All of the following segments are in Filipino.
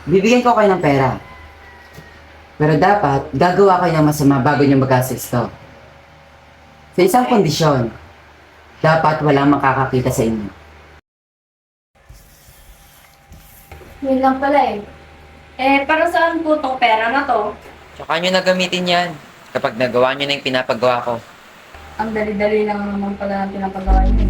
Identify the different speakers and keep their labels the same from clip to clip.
Speaker 1: Bibigyan ko kayo ng pera. Pero dapat, gagawa kayo ng masama bago nyo mag-assist to. Sa isang kondisyon, dapat walang makakakita sa inyo.
Speaker 2: Yun lang pala eh. Para saan po tong pera na to?
Speaker 1: Tsaka nyo na gamitin yan kapag nagawa nyo na yung pinapagawa ko.
Speaker 2: Ang dali-dali lang naman pala ng pinapagawa niyo.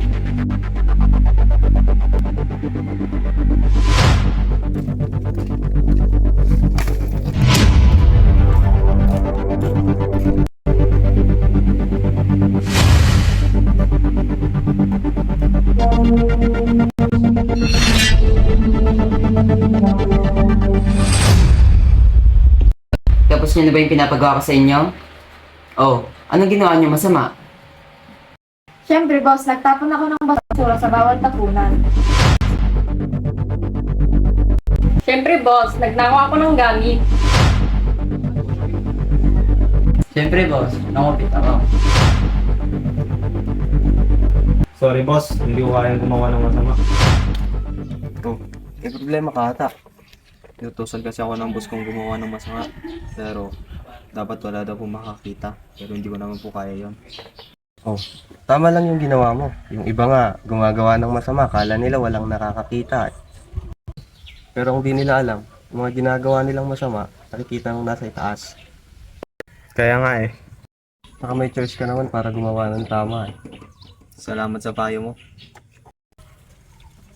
Speaker 1: Tapos nyo na ba yung pinapagawa ko sa inyo? Oh, anong ginawa nyo masama?
Speaker 2: Siyempre boss, nagtapon ako ng basura sa bawat tapunan. Siyempre boss, nagnakaw ako ng gamit.
Speaker 1: Siyempre boss, nangupit ako.
Speaker 3: Sorry boss, hindi ko kayang gumawa ng masama.
Speaker 4: Oh, may problema ka ata. Tinutusan kasi ako ng boss kong gumawa ng masama. Pero, dapat wala daw po makakita. Pero hindi ko naman po kaya yon.
Speaker 5: Oh, tama lang yung ginawa mo. Yung iba nga, gumagawa ng masama, kala nila walang nakakakita. Pero kung di nila alam, yung mga ginagawa nilang masama, nakikita nung nasa itaas.
Speaker 3: Kaya nga eh.
Speaker 5: Saka may choice ka naman para gumawa ng tama eh.
Speaker 4: Salamat sa payo mo.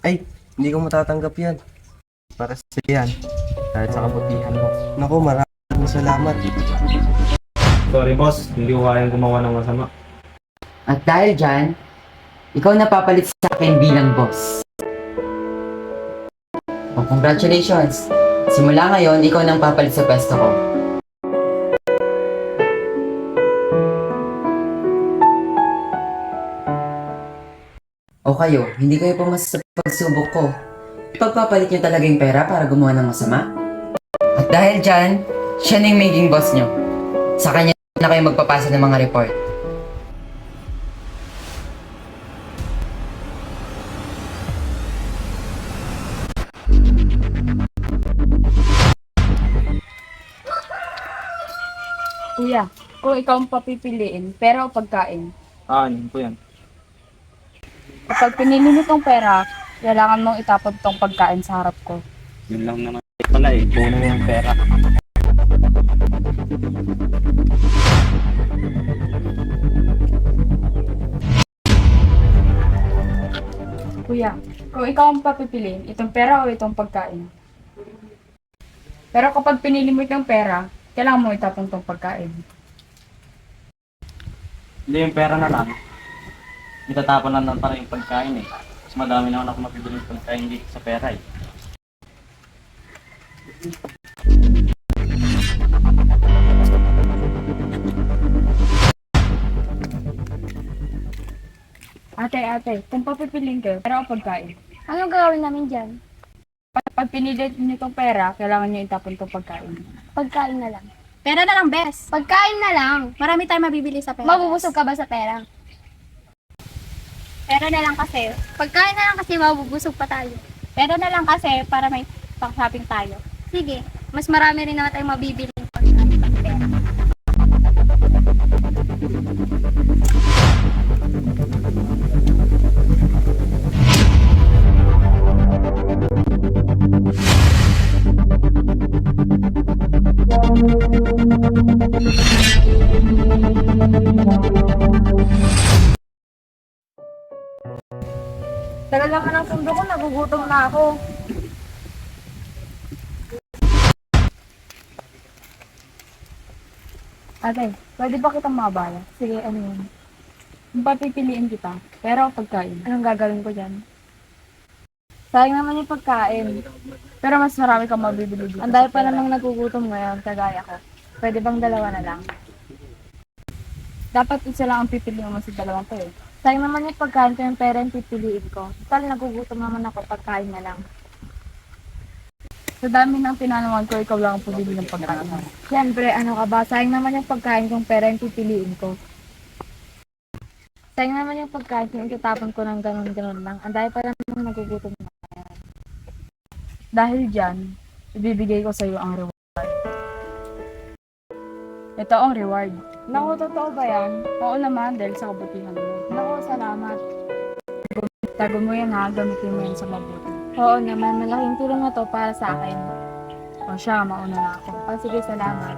Speaker 5: Ay, hindi ko matatanggap yan.
Speaker 4: Para sa yan. Kahit sa kabutihan mo.
Speaker 5: Naku, maraming salamat.
Speaker 3: Sorry boss, hindi ko kayang gumawa ng masama.
Speaker 1: At dahil dyan, ikaw na papalit sa akin bilang boss. Oh, congratulations! Simula ngayon, ikaw nang papalit sa pwesto ko. O kayo, hindi kayo pumasa sa pagsubok ko. Pagpapalit nyo talaga yung pera para gumawa ng masama? At dahil dyan, siya na yung maging boss nyo. Sa kanya na kayo magpapasa ng mga report.
Speaker 2: Kuya, kung ikaw ang papipiliin, pera o pagkain?
Speaker 4: Ano po yan?
Speaker 2: Kapag pinili mo tong pera, kailangan mong itapon tong pagkain sa harap ko.
Speaker 4: Yun lang naman pala eh. Puno mo yung pera.
Speaker 2: Kuya, kung ikaw ang papipiliin, itong pera o itong pagkain? Pero kapag pinili mo itong pera, kailangan mo itapon tong pagkain.
Speaker 6: Hindi, yung pera na lang. Itatapon lang ng para yung pagkain eh. Mas madami naman ako mabibili ng pagkain dito sa pera eh.
Speaker 2: Ate, kung papipiliin kayo, pera o pagkain?
Speaker 7: Anong gagawin namin dyan?
Speaker 2: Pag pinili niyo itong pera, kailangan niyo itapon itong pagkain.
Speaker 7: Pagkain na lang.
Speaker 8: Pera na lang, bes.
Speaker 7: Pagkain na lang.
Speaker 8: Marami tayong mabibili sa pera.
Speaker 7: Mabubusog ka ba sa pera?
Speaker 8: Pera na lang kasi.
Speaker 7: Pagkain na lang kasi mabubusog pa tayo.
Speaker 8: Pera na lang kasi para may pang-shopping tayo.
Speaker 7: Sige, mas marami rin naman tayong mabibili pagkain pag pera.
Speaker 2: Tagal naman ang sundo ko, nagugutom na ako. Ate, pwede ba kitang mabala? Sige, ano yun? Kung papipiliin kita, pera o pagkain, anong gagawin ko dyan? Sayang naman yung pagkain. Pero mas marami kang mabibili dito. Ang dahil pa namang nagugutom ngayon, kagaya ko. Pwede bang dalawa na lang? Dapat isa lang ang pipiliin mo sa dalawang to eh. Sayang naman yung pagkain ko yung pera yung pipiliin ko. Total, nagugutom naman ako, pagkain na lang. Sa dami ng tinanawan ko, ikaw lang ang pumili ng pagkain. Siyempre, ano ka ba? Sayang naman yung pagkain kong pera yung pipiliin ko. Sayang naman yung pagkain kung itatapon ko ng ganun-ganun lang. Ang dahil pa namang nagugutom na. Dahil dyan, ibibigay ko sa'yo ang reward. Ito ang reward. Naku, totoo ba yan? Oo naman, dahil sa kabutihan mo. Naku, salamat. Tago mo yan ha, gamitin mo yan sa mabuti.
Speaker 8: Oo naman, malaking tulong na to para sa akin.
Speaker 2: O siya, mauna na ako.
Speaker 8: O sige, salamat.